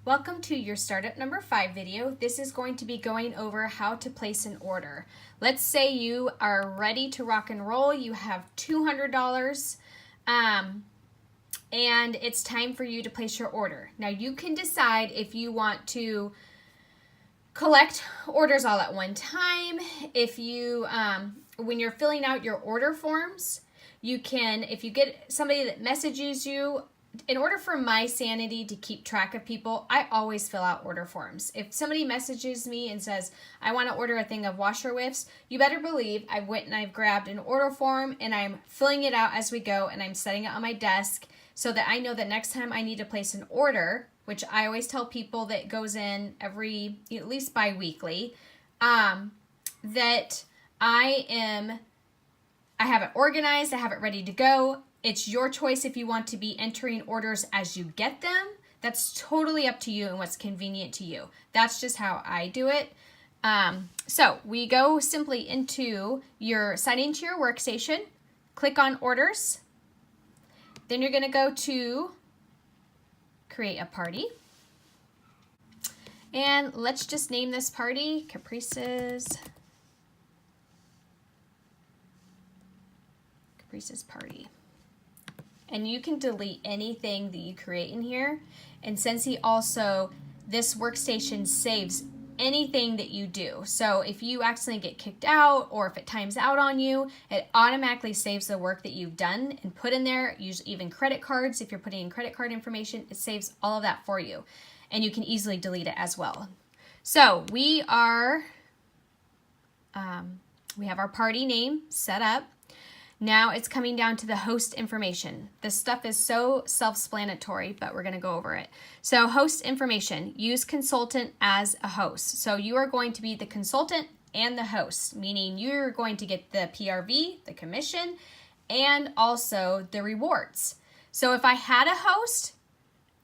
Welcome to your startup number 5 video. This is going to be going over how to place an order. Let's say you are ready to rock and roll. You have $200 and it's time for you to place your order. Now you can decide if you want to collect orders all at one time. If you, when you're filling out your order forms, you can, if you get somebody that messages you, in order for my sanity to keep track of people, I always fill out order forms. If somebody messages me and says, I want to order a thing of washer whiffs, you better believe I went and I've grabbed an order form and I'm filling it out as we go and I'm setting it on my desk so that I know that next time I need to place an order, which I always tell people that goes in every, at least bi-weekly, that I have it organized, I have it ready to go. It's your choice if you want to be entering orders as you get them. That's totally up to you and what's convenient to you. That's just how I do it. So we go simply into sign into your workstation, click on orders. Then you're going to go to create a party. And let's just name this party Caprice's party. And you can delete anything that you create in here. And Scentsy also, this workstation saves anything that you do. So if you accidentally get kicked out or if it times out on you, it automatically saves the work that you've done and put in there. Usually even credit cards, if you're putting in credit card information, it saves all of that for you. And you can easily delete it as well. So we have our party name set up. Now it's coming down to the host information. This stuff is so self-explanatory, but we're going to go over it. So host information, use consultant as a host. So you are going to be the consultant and the host, meaning you're going to get the PRV, the commission, and also the rewards. So if I had a host,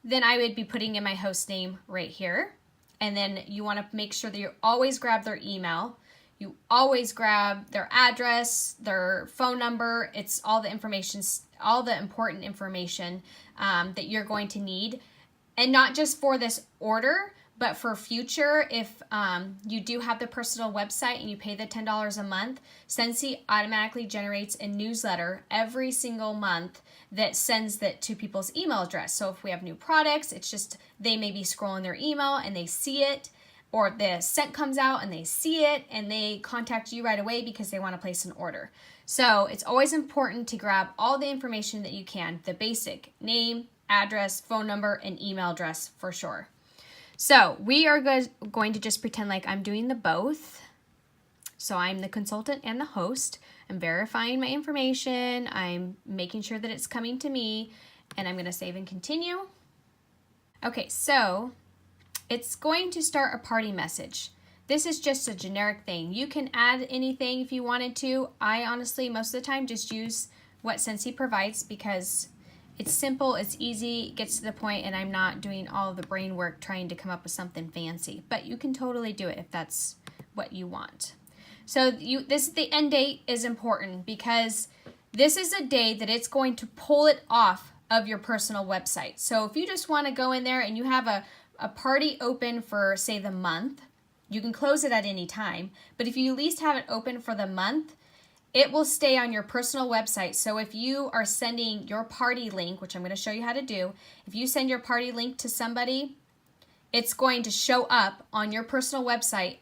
then I would be putting in my host name right here. And then you want to make sure that you always grab their email. You always grab their address, their phone number. It's all the information, all the important information that you're going to need. And not just for this order, but for future, if you do have the personal website and you pay the $10 a month, Scentsy automatically generates a newsletter every single month that sends that to people's email address. So if we have new products, it's just they may be scrolling their email and they see it, or the scent comes out and they see it and they contact you right away because they want to place an order. So it's always important to grab all the information that you can, the basic name, address, phone number, and email address for sure. So we are going to just pretend like I'm doing the both. So I'm the consultant and the host. I'm verifying my information. I'm making sure that it's coming to me, and I'm going to save and continue. Okay, so it's going to start a party message. This is just a generic thing. You can add anything if you wanted to. I honestly, most of the time, just use what Scentsy provides because it's simple, it's easy, it gets to the point, and I'm not doing all of the brain work trying to come up with something fancy. But you can totally do it if that's what you want. So the end date is important because this is a day that it's going to pull it off of your personal website. So if you just want to go in there and you have a party open for, say, the month, you can close it at any time. But if you at least have it open for the month, it will stay on your personal website. So if you are sending your party link, which I'm going to show you how to do, if you send your party link to somebody, it's going to show up on your personal website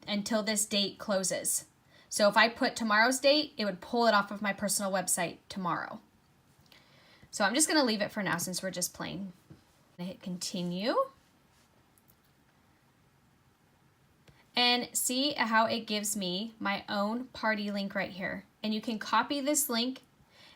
until this date closes. So if I put tomorrow's date, it would pull it off of my personal website tomorrow. So I'm just going to leave it for now since we're just playing. I'm going to hit continue. And see how it gives me my own party link right here. And you can copy this link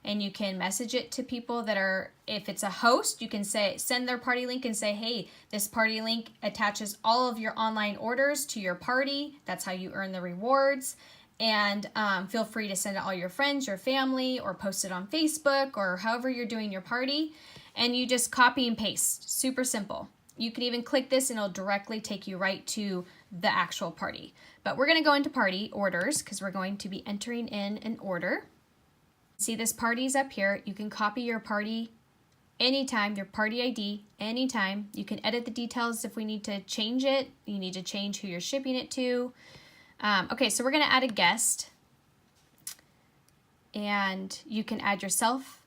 and you can message it to people that are, if it's a host, you can send their party link and say, hey, this party link attaches all of your online orders to your party. That's how you earn the rewards. And feel free to send it all your friends, your family, or post it on Facebook or however you're doing your party. And you just copy and paste. Super simple. You can even click this and it'll directly take you right to the actual party. But we're going to go into party orders because we're going to be entering in an order. See, this party's up here. You can copy your party anytime, your party ID, anytime. You can edit the details if we need to change it. You need to change who you're shipping it to. Okay, so we're going to add a guest. And you can add yourself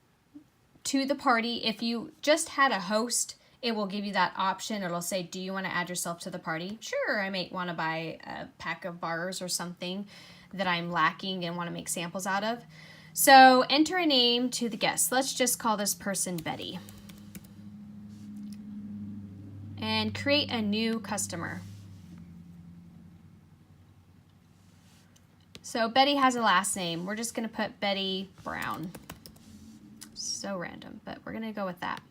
to the party. If you just had a host, it will give you that option. It'll say, do you want to add yourself to the party? Sure, I might want to buy a pack of bars or something that I'm lacking and want to make samples out of. So enter a name to the guest. Let's just call this person Betty. And create a new customer. So Betty has a last name. We're just going to put Betty Brown. So random, but we're going to go with that.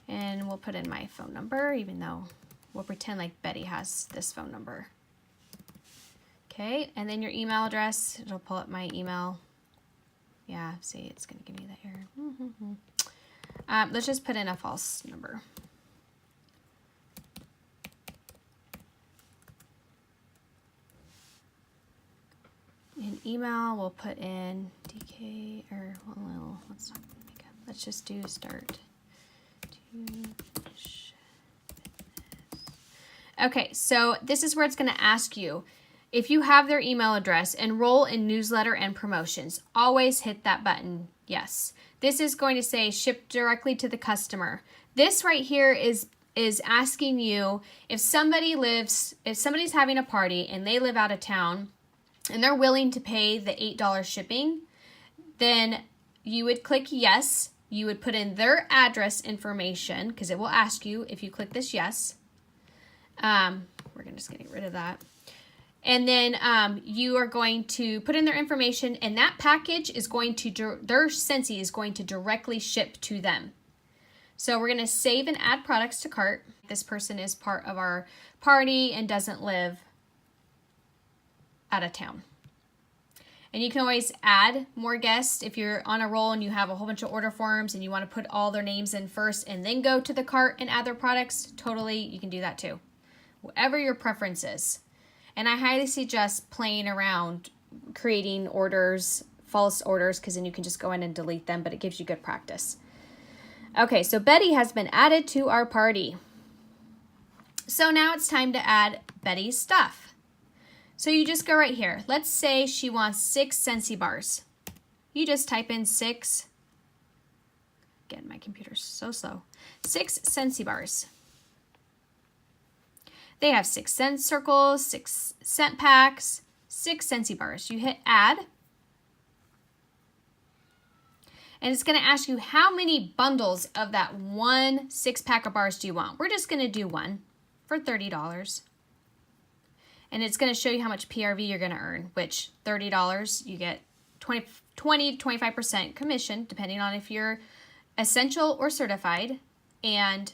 And we'll put in my phone number, even though we'll pretend like Betty has this phone number. Okay, and then your email address. It'll pull up my email. Yeah, see, it's going to give me that error. Let's just put in a false number. In email, we'll put in DK, or well, let's not make up. Let's just do start. Okay, so this is where it's going to ask you if you have their email address, enroll in newsletter and promotions. Always hit that button, yes. This is going to say ship directly to the customer. This right here is asking you if somebody's having a party and they live out of town and they're willing to pay the $8 shipping, then you would click yes. You would put in their address information because it will ask you if you click this yes. We're just going to get rid of that. And then you are going to put in their information, and that package is going to, their Scentsy is going to directly ship to them. So we're going to save and add products to cart. This person is part of our party and doesn't live out of town. And you can always add more guests if you're on a roll and you have a whole bunch of order forms and you want to put all their names in first and then go to the cart and add their products. Totally, you can do that too. Whatever your preference is. And I highly suggest playing around creating orders, false orders, because then you can just go in and delete them, but it gives you good practice. Okay, so Betty has been added to our party. So now it's time to add Betty's stuff. So you just go right here. Let's say she wants 6 Scentsy bars. You just type in 6. Again, my computer's so slow. 6 Scentsy bars. They have 6 scent circles, 6 scent packs, 6 Scentsy bars. You hit add. And it's going to ask you how many bundles of that one 6-pack of bars do you want. We're just going to do one for $30. And it's going to show you how much PRV you're going to earn, which $30, you get 20 to 25% commission, depending on if you're essential or certified, and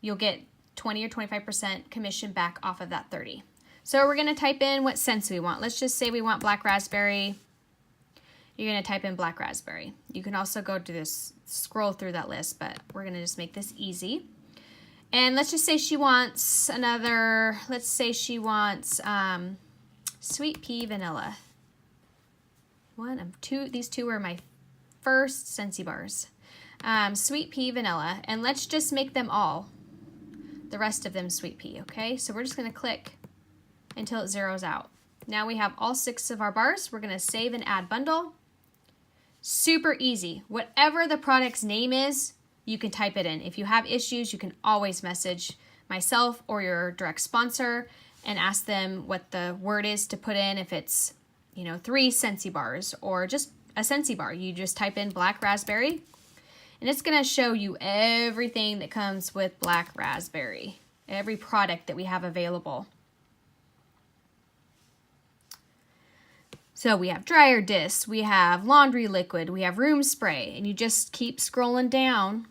you'll get 20 or 25% commission back off of that 30. So we're going to type in what scents we want. Let's just say we want black raspberry. You're going to type in black raspberry. You can also go to this, scroll through that list, but we're going to just make this easy. And let's just say she wants another, let's say she wants sweet pea vanilla. One of two, these two were my first Scentsy bars. Sweet pea vanilla, and let's just make them all. The rest of them sweet pea, okay? So we're just gonna click until it zeroes out. Now we have all 6 of our bars. We're gonna save and add bundle. Super easy. Whatever the product's name is, you can type it in. If you have issues, you can always message myself or your direct sponsor and ask them what the word is to put in. If it's, 3 Scentsy bars or just a Scentsy bar, you just type in black raspberry, and it's gonna show you everything that comes with black raspberry, every product that we have available. So we have dryer discs, we have laundry liquid, we have room spray, and you just keep scrolling down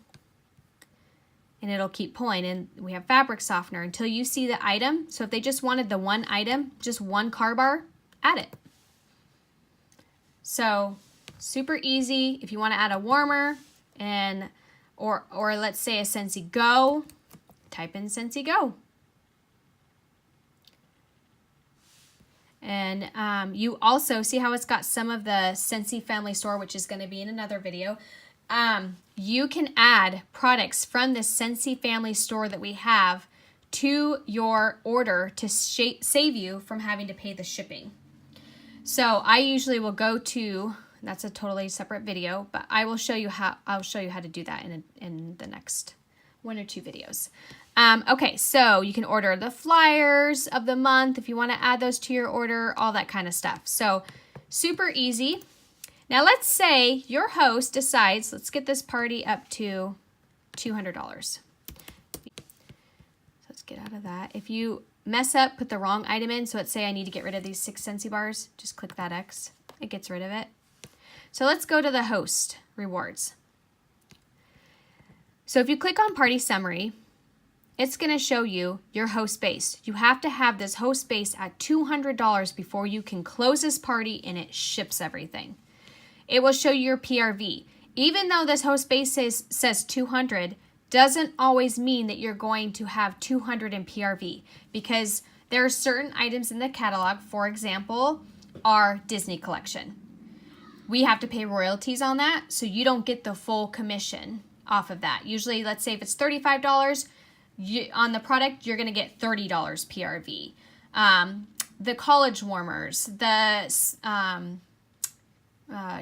and it'll keep pulling. And we have fabric softener until you see the item. So if they just wanted the one item, just one car bar, add it. So super easy. If you want to add a warmer and or let's say a Scentsy Go, type in Scentsy Go. And you also see how it's got some of the Scentsy Family Store, which is going to be in another video. You can add products from the Scentsy family store that we have to your order to save you from having to pay the shipping. So I usually will go to, that's a totally separate video, but I will show you how, I'll show you how to do that in the next 1 or 2 videos. Okay, so you can order the flyers of the month if you want to add those to your order, all that kind of stuff. So super easy. Now let's say your host decides, let's get this party up to $200. Let's get out of that. If you mess up, put the wrong item in, so let's say I need to get rid of these 6 Scentsy bars, just click that X. It gets rid of it. So let's go to the host rewards. So if you click on party summary, it's going to show you your host base. You have to have this host base at $200 before you can close this party and it ships everything. It will show you your PRV. Even though this host base says 200, doesn't always mean that you're going to have 200 in PRV, because there are certain items in the catalog, for example, our Disney collection. We have to pay royalties on that, so you don't get the full commission off of that. Usually, let's say if it's $35 on the product, you're going to get $30 PRV. The college warmers, the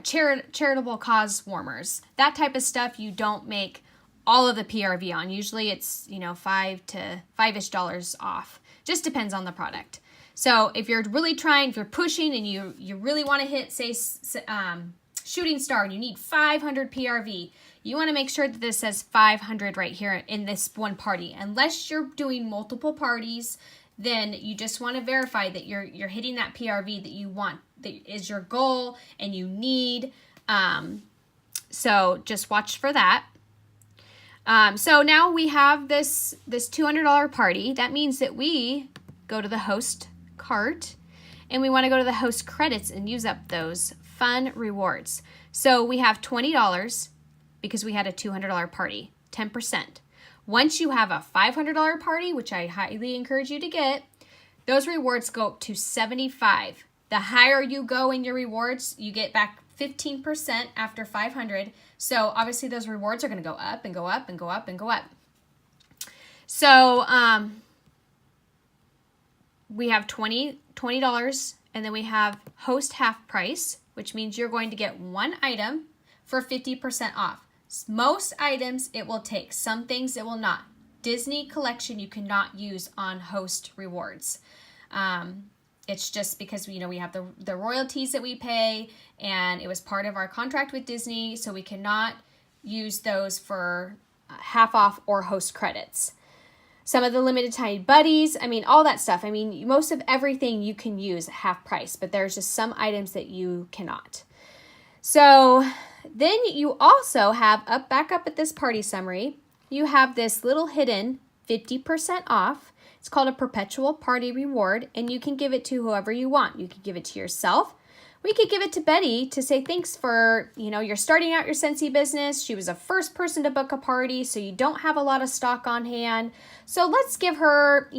charitable cause warmers, that type of stuff you don't make all of the PRV on. Usually it's, $5-ish off. Just depends on the product. So if you're really trying, if you're pushing and you really want to hit, say, Shooting Star, and you need 500 PRV, you want to make sure that this says 500 right here in this one party. Unless you're doing multiple parties, then you just want to verify that you're hitting that PRV that you want, that is your goal and you need. So just watch for that. So now we have this $200 party. That means that we go to the host cart and we want to go to the host credits and use up those fun rewards. So we have $20 because we had a $200 party, 10%. Once you have a $500 party, which I highly encourage you to get, those rewards go up to $75. The higher you go in your rewards, you get back 15% after 500. So obviously those rewards are going to go up and go up and go up and go up. So we have $20, and then we have host half price, which means you're going to get one item for 50% off. Most items it will take, some things it will not. Disney collection you cannot use on host rewards. It's just because we have the royalties that we pay, and it was part of our contract with Disney, so we cannot use those for half off or host credits. Some of the limited time buddies, all that stuff. Most of everything you can use at half price, but there's just some items that you cannot. So then you also have, back up at this party summary, you have this little hidden 50% off. It's called a perpetual party reward, and you can give it to whoever you want. You can give it to yourself. We could give it to Betty to say thanks for, you're starting out your Scentsy business. She was the first person to book a party, so you don't have a lot of stock on hand. So let's give her,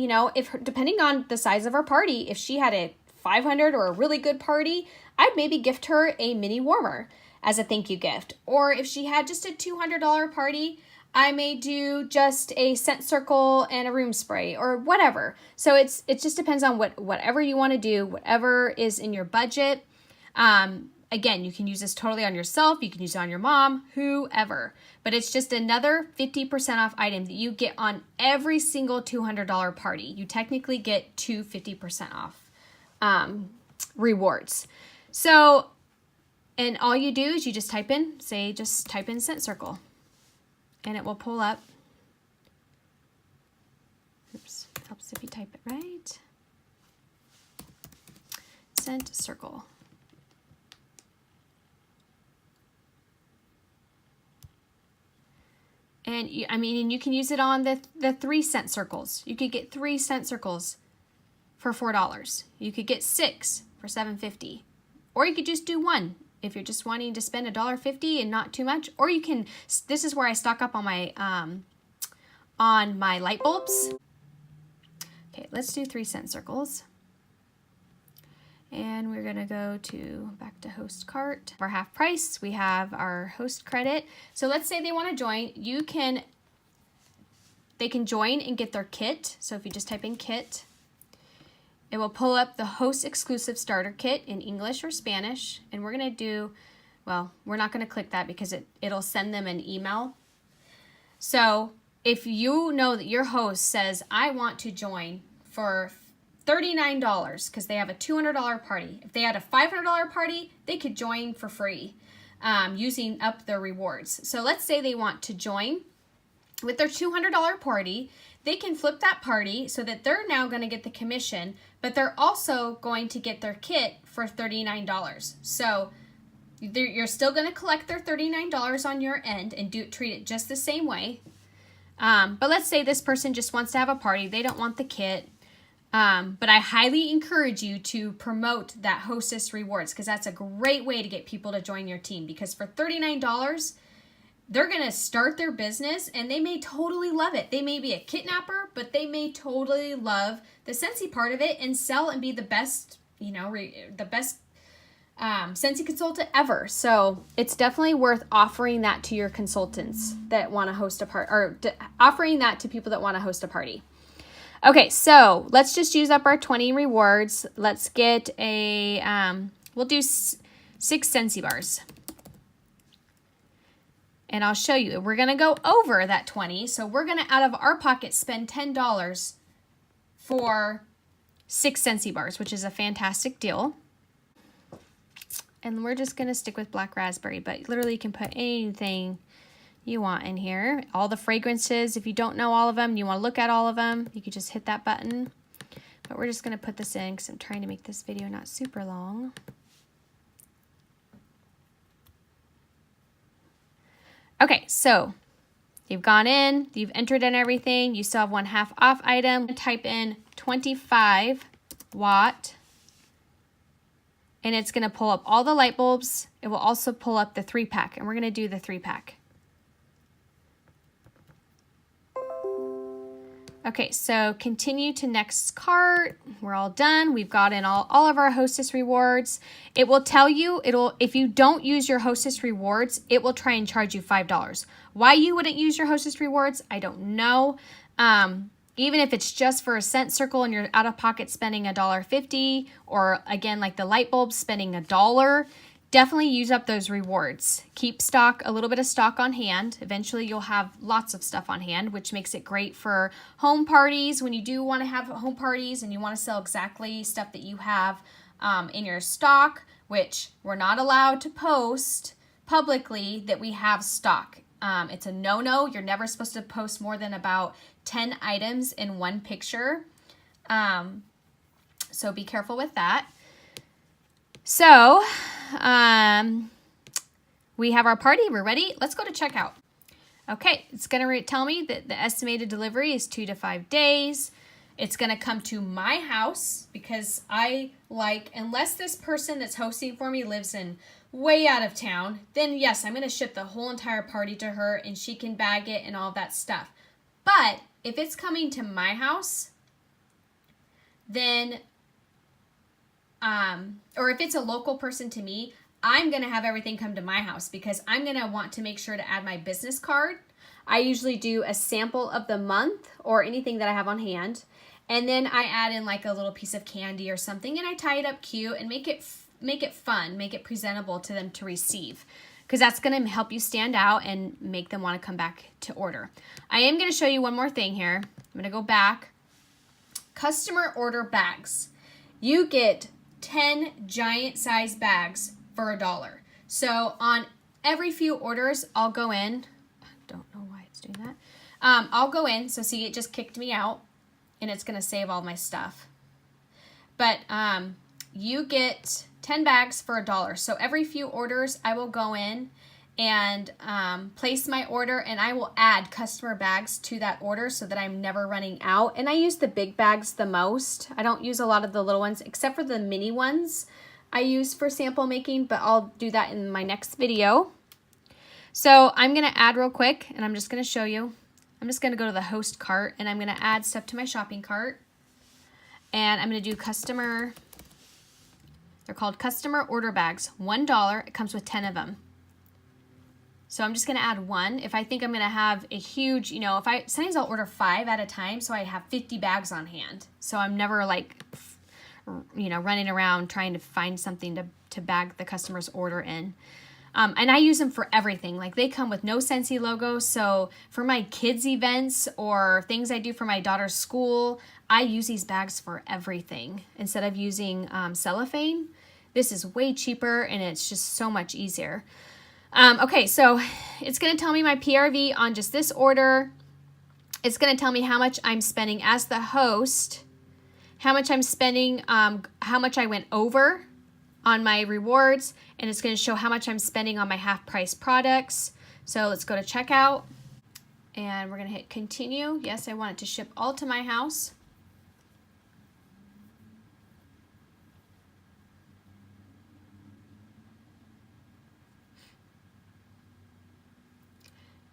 depending on the size of our party, if she had a 500 or a really good party, I'd maybe gift her a mini warmer as a thank you gift. Or if she had just a $200 party, I may do just a scent circle and a room spray or whatever. So it just depends on whatever you want to do, whatever is in your budget. Again, you can use this totally on yourself. You can use it on your mom, whoever. But it's just another 50% off item that you get on every single $200 party. You technically get 50% off rewards. So, and all you do is you just type in scent circle, and it will pull up. Oops, helps if you type it right. Scent circle. And you can use it on the 3 scent circles. You could get 3 scent circles for $4. You could get 6 for $7.50. Or you could just do 1 if you're just wanting to spend $1.50 and not too much. Or you can, this is where I stock up on my light bulbs. Okay, let's do 3 scent circles. And we're gonna go back to host cart. For half price, we have our host credit. So let's say they wanna join, they can join and get their kit. So if you just type in kit, it will pull up the host exclusive starter kit in English or Spanish. And we're gonna do, well, we're not gonna click that because it'll send them an email. So if you know that your host says, I want to join for $39 because they have a $200 party. If they had a $500 party, they could join for free using up their rewards. So let's say they want to join with their $200 party. They can flip that party so that they're now going to get the commission, but they're also going to get their kit for $39. So you're still going to collect their $39 on your end and treat it just the same way. But let's say this person just wants to have a party. They don't want the kit. But I highly encourage you to promote that hostess rewards because that's a great way to get people to join your team, because for $39, they're going to start their business and they may totally love it. They may be a kidnapper, but they may totally love the Scentsy part of it and sell and be the best, the best Scentsy consultant ever. So it's definitely worth offering that to your consultants that want to host a party, or offering that to people that want to host a party. Okay, so let's just use up our 20 rewards. Let's get we'll do 6 Scentsy bars. And I'll show you. We're going to go over that 20. So we're going to, out of our pocket, spend $10 for 6 Scentsy bars, which is a fantastic deal. And we're just going to stick with black raspberry, but literally you can put anything you want in here. All the fragrances, if you don't know all of them, you want to look at all of them, you could just hit that button. But we're just going to put this in because I'm trying to make this video not super long. Okay, so you've gone in, you've entered in everything, you still have 1/2 off item. Type in 25 watt, and it's going to pull up all the light bulbs. It will also pull up the 3-pack, and we're going to do the 3-pack. Okay, so continue to next cart. We're all done. We've got in all of our hostess rewards. It will tell you, if you don't use your hostess rewards, it will try and charge you $5. Why you wouldn't use your hostess rewards, I don't know. Even if it's just for a scent circle and you're out of pocket spending $1.50, or again, like the light bulbs, spending $1, definitely use up those rewards. Keep a little bit of stock on hand. Eventually you'll have lots of stuff on hand, which makes it great for home parties. When you do want to have home parties and you want to sell exactly stuff that you have in your stock, which we're not allowed to post publicly that we have stock. It's a no-no. You're never supposed to post more than about 10 items in one picture. So be careful with that. So, we have our party. We're ready. Let's go to checkout. Okay, it's going to tell me that the estimated delivery is 2 to 5 days. It's going to come to my house because unless this person that's hosting for me lives in way out of town, then yes, I'm going to ship the whole entire party to her and she can bag it and all that stuff. But if it's coming to my house, then or if it's a local person to me, I'm going to have everything come to my house because I'm going to want to make sure to add my business card. I usually do a sample of the month or anything that I have on hand. And then I add in like a little piece of candy or something and I tie it up cute and make it fun, make it presentable to them to receive, because that's going to help you stand out and make them want to come back to order. I am going to show you one more thing here. I'm going to go back. Customer order bags. You get 10 giant size bags for $1. So on every few orders, I'll go in. I don't know why it's doing that. I'll go in. So see, it just kicked me out and it's going to save all my stuff. But you get 10 bags for $1. So every few orders, I will go in and place my order, and I will add customer bags to that order so that I'm never running out. And I use the big bags the most. I don't use a lot of the little ones, except for the mini ones I use for sample making, but I'll do that in my next video. So I'm going to add real quick, and I'm just going to show you. I'm just going to go to the host cart, and I'm going to add stuff to my shopping cart. And I'm going to do customer They're called customer order bags. $1. It comes with 10 of them. So I'm just going to add 1. If I think I'm going to have a huge, sometimes I'll order 5 at a time, so I have 50 bags on hand. So I'm never like, running around trying to find something to bag the customer's order in. And I use them for everything. Like they come with no Scentsy logo. So for my kids' events or things I do for my daughter's school, I use these bags for everything instead of using cellophane. This is way cheaper and it's just so much easier. Okay, so it's going to tell me my PRV on just this order. It's going to tell me how much I'm spending as the host, how much I'm spending, how much I went over on my rewards, and it's going to show how much I'm spending on my half-price products. So let's go to checkout, and we're going to hit continue. Yes, I want it to ship all to my house.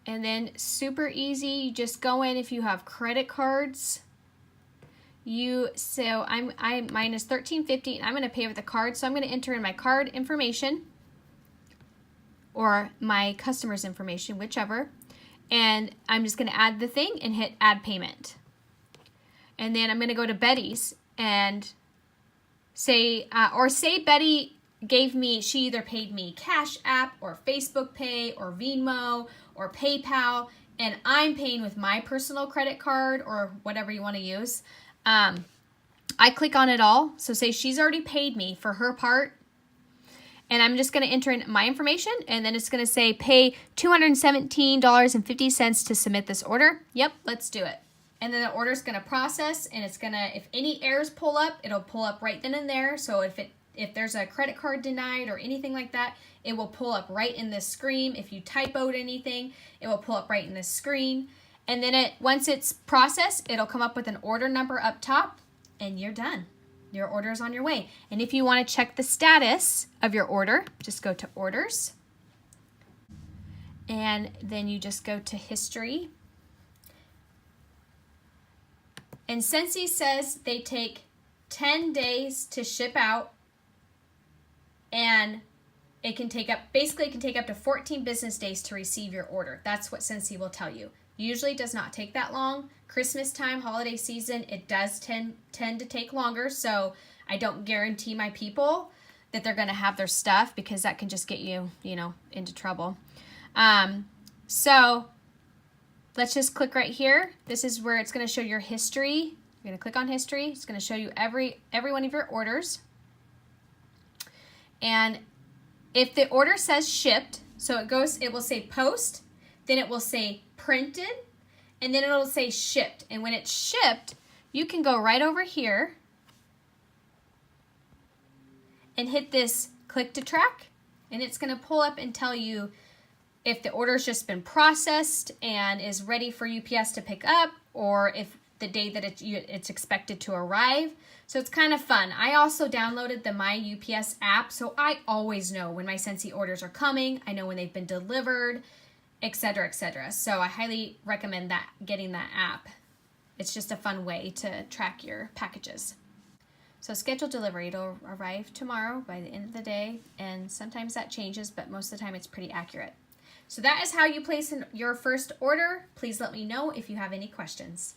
And then super easy, you just go in if you have credit cards. Mine is $13.50 and I'm going to pay with a card. So I'm going to enter in my card information or my customer's information, whichever. And I'm just going to add the thing and hit add payment. And then I'm going to go to Betty's and say Betty gave me, she either paid me Cash App or Facebook Pay or Venmo or PayPal, and I'm paying with my personal credit card or whatever you want to use. I click on it all. So say she's already paid me for her part, and I'm just going to enter in my information, and then it's going to say pay $217.50 to submit this order. Yep, let's do it. And then the order is going to process, and it's going to, if any errors pull up, it'll pull up right then and there. So if there's a credit card denied or anything like that, it will pull up right in this screen. If you typoed anything, it will pull up right in this screen. And then once it's processed, it'll come up with an order number up top, and you're done. Your order is on your way. And if you want to check the status of your order, just go to orders. And then you just go to history. And Scentsy says they take 10 days to ship out, and it can take up to 14 business days to receive your order. That's what Scentsy will tell you. Usually does not take that long. Christmas time, holiday season, it does tend to take longer. So I don't guarantee my people that they're going to have their stuff, because that can just get you, into trouble. So let's just click right here. This is where it's going to show your history. You're going to click on history. It's going to show you every one of your orders. And if the order says shipped, so it will say post, then it will say printed, and then it'll say shipped. And when it's shipped, you can go right over here and hit this click to track, and it's going to pull up and tell you if the order's just been processed and is ready for UPS to pick up, or if the day that it's expected to arrive. So it's kind of fun. I also downloaded the My UPS app, so I always know when my Scentsy orders are coming. I know when they've been delivered, etc., etc. So I highly recommend getting that app. It's just a fun way to track your packages. So scheduled delivery, it'll arrive tomorrow by the end of the day, and sometimes that changes, but most of the time it's pretty accurate. So that is how you place your first order. Please let me know if you have any questions.